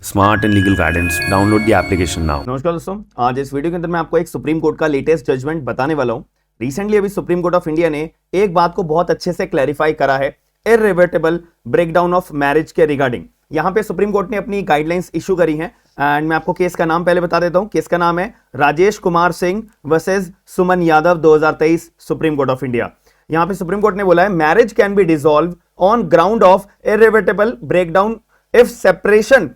Smart and legal guidance, download the application now. नमस्कार दोस्तों, आज इस वीडियो के अंदर मैं आपको एक सुप्रीम कोर्ट का लेटेस्ट जजमेंट बताने वाला हूं। रिसेंटली अभी सुप्रीम कोर्ट ऑफ इंडिया ने एक बात को बहुत अच्छे से क्लैरिफाई करा है, इररिवर्सिबल ब्रेकडाउन ऑफ मैरिज के रिगार्डिंग। यहां पे सुप्रीम कोर्ट ने अपनी गाइडलाइंस इशू करी हैं एंड मैं आपको केस का नाम पहले बता देता हूं। केस का नाम है Rajesh Kumar Singh versus Suman Yadav 2023, supreme court of India. यहां पे सुप्रीम कोर्ट ने बोला है marriage can be dissolve on ground of irreversible breakdown if separation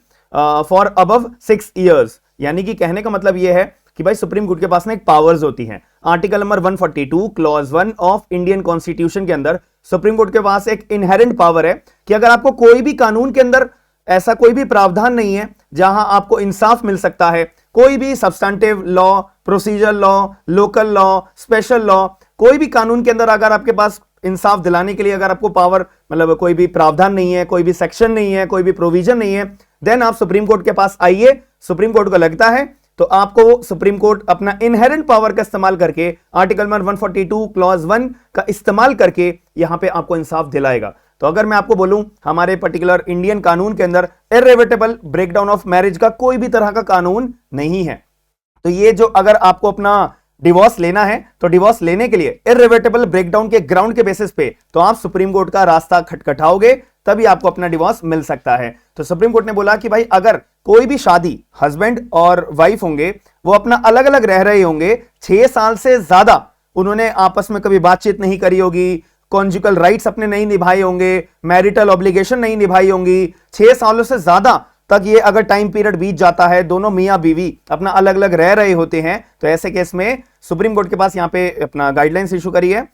for above 6 years. यानी कि कहने का मतलब यह है कि भाई सुप्रीम कोर्ट के पास ना एक पावर्स होती हैं। Article number 142 clause 1 of Indian constitution के अंदर सुप्रीम कोर्ट के पास एक इनहेरेंट पावर है कि अगर आपको कोई भी कानून के अंदर ऐसा कोई भी प्रावधान नहीं है जहां आपको इंसाफ मिल सकता है, कोई भी substantive law, procedure law, local law, special law, कोई भी कानून के अंदर अगर आपके पास इंसाफ दिलाने के लिए अगर आपको पावर मतलब कोई भी प्रावधान नहीं है, कोई भी सेक्शन नहीं है, कोई भी प्रोविजन नहीं है, देन आप सुप्रीम कोर्ट के पास आइए। सुप्रीम कोर्ट को लगता है तो आपको सुप्रीम कोर्ट अपना इनहेरेंट पावर का इस्तेमाल करके आर्टिकल नंबर 142 क्लॉज 1 का इस्तेमाल करके यहां पे आपको इंसाफ दिलाएगा। तो अगर मैं आपको बोलूं हमारे पर्टिकुलर इंडियन कानून के अंदर इररिवर्सिबल ब्रेकडाउन ऑफ मैरिज का कोई भी तरह का कानून नहीं है, तो ये जो अगर आपको अपना डिवोर्स लेना है तो डिवोर्स लेने के लिए इररिवर्सिबल ब्रेकडाउन के ग्राउंड के बेसिस पे तो आप सुप्रीम कोर्ट का रास्ता खटखटाओगे, तभी आपको अपना डिवोर्स मिल सकता है। तो सुप्रीम कोर्ट ने बोला कि भाई अगर कोई भी शादी हस्बैंड और वाइफ होंगे, वो अपना अलग अलग रह रहे होंगे, 6 साल से ज्यादा उन्होंने आपस में कभी बातचीत नहीं करी होगी, कॉन्जुगल राइट्स अपने नहीं निभाए होंगे, मैरिटल ऑब्लिगेशन नहीं निभाई होंगी, 6 सालों से ज्यादा तक ये अगर टाइम पीरियड बीत जाता है, दोनों मियां बीवी अपना अलग अलग रह रहे होते हैं, तो ऐसे केस में सुप्रीम कोर्ट के पास यहां पे अपना गाइडलाइंस इशू करी है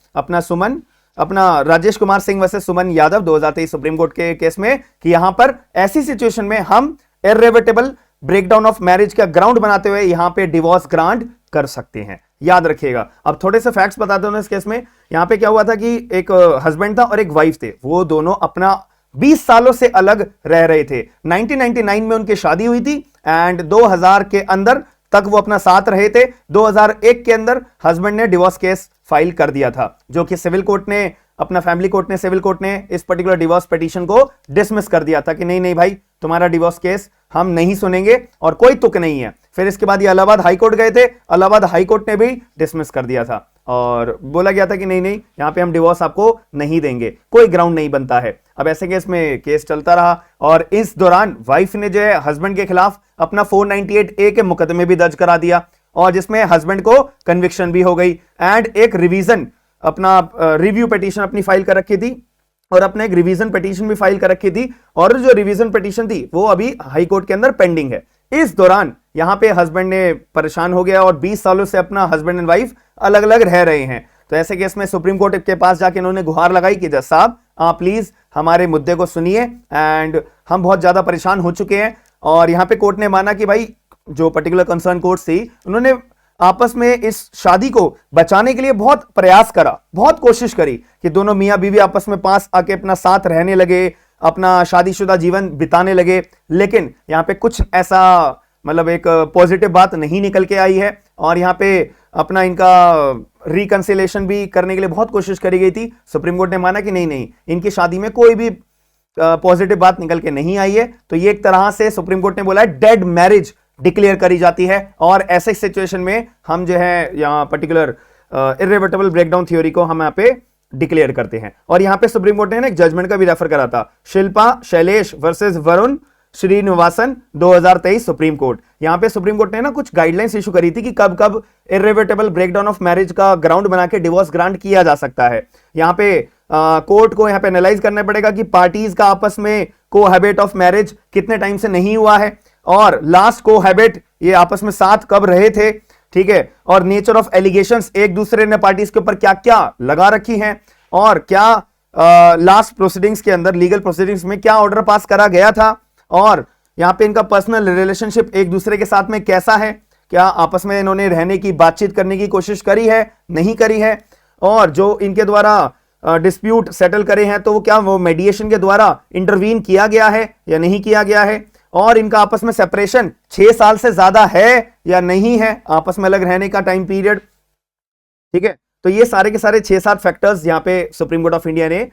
अपना Rajesh Kumar Singh versus Suman Yadav 2023 supreme court के केस में कि यहां पर ऐसी सिचुएशन में हम इररिवर्सिबल ब्रेकडाउन ऑफ मैरिज का ग्राउंड बनाते हुए यहां पे डिवोर्स ग्रांट कर सकते हैं। याद रखिएगा। अब थोड़े से फैक्ट्स बताते हैं इस केस में। यहां पे क्या हुआ था कि एक हस्बैंड था और एक वाइफ थे, वो दोनों अपना 20 सालों से अलग रह रहे थे। 1999 में उनकी शादी हुई थी एंड 2000 के अंदर तक वो अपना साथ रहे थे। 2001 के अंदर हस्बैंड ने डिवोर्स केस फाइल कर दिया था, जो कि सिविल कोर्ट ने अपना फैमिली कोर्ट ने सिविल कोर्ट ने इस पर्टिकुलर डिवोर्स पिटीशन को डिसमिस कर दिया था कि नहीं नहीं भाई, तुम्हारा डिवोर्स केस हम नहीं सुनेंगे और कोई तुक नहीं है। फिर इसके बाद ये इलाहाबाद हाई कोर्ट गए थे, इलाहाबाद हाई कोर्ट ने भी डिसमिस कर दिया था और बोला गया था कि नहीं नहीं, यहां पे हम डिवोर्स आपको नहीं देंगे, कोई ग्राउंड नहीं बनता है। अब ऐसे केस में केस चलता रहा और इस दौरान वाइफ ने जो है हस्बैंड के खिलाफ अपना 498A के मुकदमे भी दर्ज करा दिया और जिसमें हस्बैंड को कन्विक्शन भी हो गई एंड एक रिवीजन अपना रिव्यू पिटीशन अपनी फाइल कर रखी थी और अपने एक रिवीजन पिटीशन भी फाइल कर रखी थी और जो रिवीजन पिटीशन थी वो अभी हाई कोर्ट के अंदर पेंडिंग है। इस दौरान यहां पे हस्बैंड ने परेशान हो गया और 20 सालों से अपना हस्बैंड एंड वाइफ अलग अलग रह रहे हैं। तो ऐसे केस में सुप्रीम कोर्ट के पास जाके इन्होंने गुहार लगाई कि जज साहब आप प्लीज हमारे मुद्दे को सुनिए एंड हम बहुत ज्यादा परेशान हो चुके हैं। और यहां पे कोर्ट ने माना कि भाई जो पर्टिकुलर कंसर्न कोर्ट थी, उन्होंने आपस में इस शादी को बचाने के लिए बहुत प्रयास करा, बहुत कोशिश करी कि दोनों मियां बीवी आपस में पास आके अपना साथ रहने लगे, अपना शादीशुदा जीवन बिताने लगे, लेकिन यहां पे कुछ ऐसा मतलब एक पॉजिटिव बात नहीं निकल के आई है और यहां पे अपना इनका रिकंसिलेशन भी करने के लिए बहुत कोशिश करी गई थी। सुप्रीम कोर्ट ने माना कि नहीं नहीं, इनकी शादी में कोई भी पॉजिटिव बात निकल के नहीं आई है, तो ये एक तरह से सुप्रीम कोर्ट ने बोला है डेड मैरिज डिक्लेयर करी जाती है और ऐसे सिचुएशन में हम जो है यहां पर्टिकुलर इररिवर्सिबल ब्रेकडाउन थ्योरी को हम यहां पे डिक्लेयर करते हैं। और यहां पे सुप्रीम कोर्ट ने एक जजमेंट का भी रेफर करा था, Shilpa Shailesh versus Varun Srinivasan 2023 supreme court. यहां पे सुप्रीम कोर्ट ने ना कुछ गाइडलाइंस इशू करी थी कि कब कब इररिवर्सिबल ब्रेकडाउन ऑफ मैरिज का ग्राउंड बना के डिवोर्स ग्रांट किया जा सकता है। यहां पे कोर्ट को यहां पे एनालाइज करना पड़ेगा कि पार्टीज का आपस में कोहैबिट ऑफ मैरिज कितने टाइम से नहीं हुआ है और लास्ट कोहैबिट ये आपस में साथ कब रहे थे, ठीक है, और नेचर ऑफ एलिगेशंस एक दूसरे ने पार्टीज के ऊपर क्या क्या लगा रखी हैं और क्या लास्ट प्रोसीडिंग्स के अंदर लीगल प्रोसीडिंग्स में क्या ऑर्डर पास करा गया था और यहां पे इनका पर्सनल रिलेशनशिप एक दूसरे के साथ में कैसा है, क्या आपस में इन्होंने रहने की बातचीत करने की कोशिश करी है नहीं करी है, और जो इनके द्वारा डिस्प्यूट सेटल करे हैं तो वो क्या वो मेडिएशन के द्वारा इंटरवीन किया गया है या नहीं किया गया है, और इनका आपस में सेपरेशन 6 साल से ज्यादा है या नहीं है, आपस में अलग रहने का टाइम पीरियड, ठीक है। तो ये सारे के सारे 6-7 फैक्टर्स यहां पे सुप्रीम कोर्ट ऑफ इंडिया ने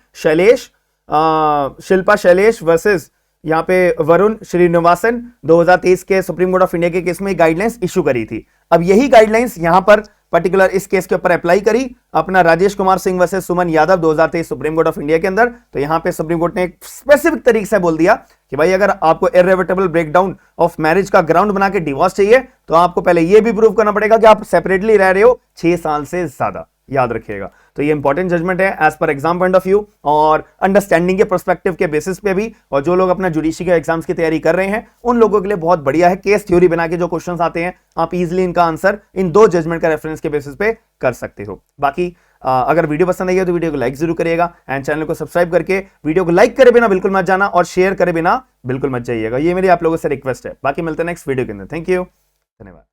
शिल्पा शैलेश वर्सेस यहाँ पे वरुण श्रीनिवासन 2023 के सुप्रीम कोर्ट ऑफ इंडिया के केस में गाइडलाइंस इशू करी थी। अब यही गाइडलाइंस यहां पर पर्टिकुलर इस केस के ऊपर अप्लाई करी अपना Rajesh Kumar Singh versus Suman Yadav 2023 supreme court of India के अंदर। तो यहां पे सुप्रीम कोर्ट ने एक स्पेसिफिक तरीके से बोल दिया कि भाई अगर आपको इररिवर्सिबल ब्रेकडाउन ऑफ मैरिज का ग्राउंड बना के डिवोर्स चाहिए तो आपको पहले यह भी प्रूव करना पड़ेगा कि आप सेपरेटली रह रहे हो 6 साल से ज्यादा। याद रखिएगा, तो ये इंपॉर्टेंट जजमेंट है एज पर एग्जाम पॉइंट ऑफ व्यू और अंडरस्टैंडिंग के पर्सपेक्टिव के बेसिस पे भी। और जो लोग अपना जुडिशरी के एग्जाम्स की तैयारी कर रहे हैं उन लोगों के लिए बहुत बढ़िया है। केस थ्योरी बना के जो क्वेश्चंस आते हैं आप इजीली इनका आंसर इन 2 जजमेंट का रेफरेंस के बेसिस पे कर सकते हो। बाकी अगर वीडियो पसंद आई है तो वीडियो को लाइक जरूर करिएगा एंड चैनल को सब्सक्राइब करके वीडियो को लाइक करे बिना बिल्कुल मत जाना और शेयर करे बिना बिल्कुल मत जाइएगा। ये मेरी आप लोगों से रिक्वेस्ट है। बाकी मिलते हैं नेक्स्ट वीडियो के अंदर। थैंक यू, धन्यवाद।